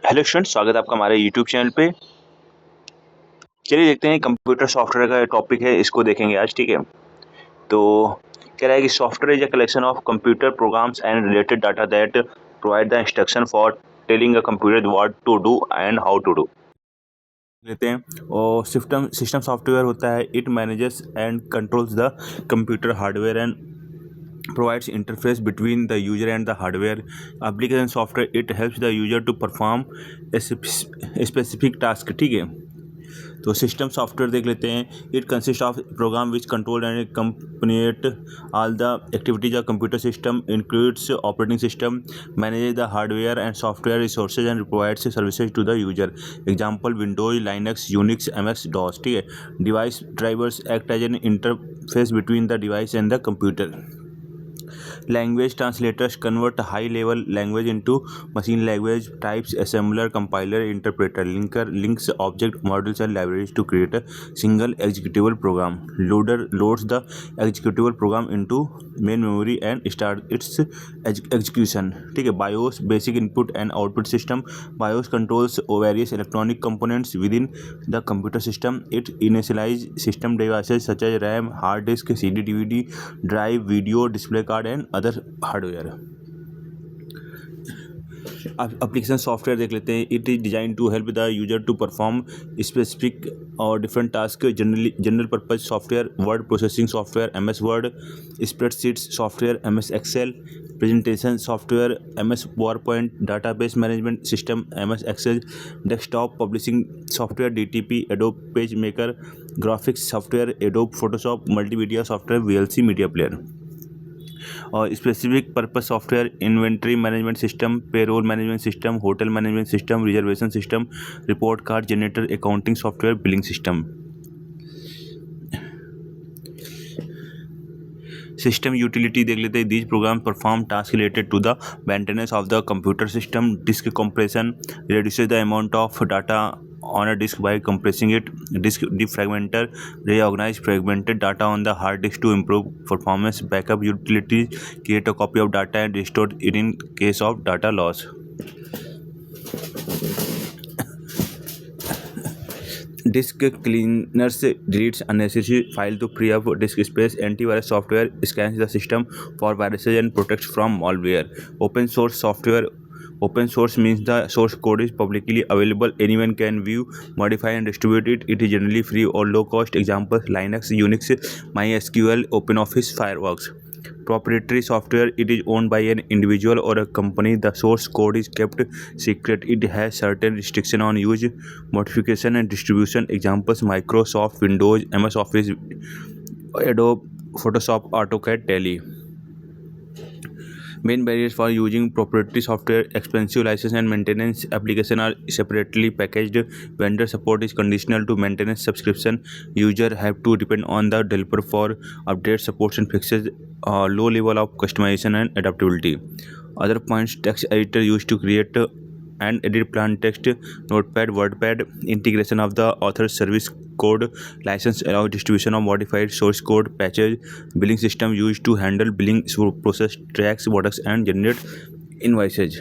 Hello student, स्वागत है आपका हमारे यूट्यूब चैनल पे। चलिए देखते हैं कंप्यूटर सॉफ्टवेयर का टॉपिक है, इसको देखेंगे आज। ठीक है, तो कह रहा है कि software is a collection of computer programs and related data that provide the instruction for telling a computer what to do and how to do. लेते हैं और सिस्टम सॉफ्टवेयर होता है, it manages and controls the computer hardware and provides interface between the user and the hardware. Application software, it helps the user to perform a specific task। ठीक है, तो system software देख लेते हैं। It consist of program which control and कंपनीट all the activities of computer system, includes operating system, manage the hardware and software resources and provides services to the user. Example Windows, Linux, Unix, MS DOS। ठीक है, device drivers act as an interface between the device and the computer. Language translators convert high-level language into machine language types, assembler, compiler, interpreter, links object models and libraries to create a single executable program. Loader loads the executable program into main memory and starts its execution। ठीक है, BIOS, basic input and output system। BIOS controls various electronic components within the computer system। It initializes system devices such as RAM, hard disk, CD, DVD, drive, video, display card and other hardware. Application software देख लेते हैं। It is design to help the user to perform specific और different task. General purpose software, word processing software, MS Word, spreadsheets software, MS Excel, presentation software, MS PowerPoint, database management system, MS Excel, desktop publishing software, DTP, Adobe page maker, graphics software, Adobe Photoshop, multimedia software, VLC media player. और specific purpose software, inventory management system, payroll management system, hotel management system, reservation system, report card generator, accounting software, billing system. System utility देख लेते हैं। These program perform task related to the maintenance of the computer system. Disk compression reduces the amount of data on a disk by compressing it। Disk defragmenter reorganize fragmented data on the hard disk to improve performance। Backup utilities create a copy of data and restore it in case of data loss। Disk cleaners deletes unnecessary file to free up disk space। Antivirus software scans the system for viruses and protects from malware। Open source software, open source means the source code is publicly available, anyone can view, modify and distribute it। It is generally free or low cost। Examples Linux, Unix, MySQL, OpenOffice, Firefox। Proprietary software, it is owned by an individual or a company, the source code is kept secret, it has certain restriction on use, modification and distribution। Examples Microsoft Windows, MS Office, Adobe Photoshop, AutoCAD, Tally। Main barriers for using proprietary software: expensive license and maintenance, applications are separately packaged, vendor support is conditional to maintenance subscription, user have to depend on the developer for updates, supports and fixes, low level of customization and adaptability। Other points: text editor used to create and edit plain text, Notepad, WordPad, integration of the author's service code, license allow distribution of modified source code, patches, billing system used to handle billing process, tracks, products and generate invoices।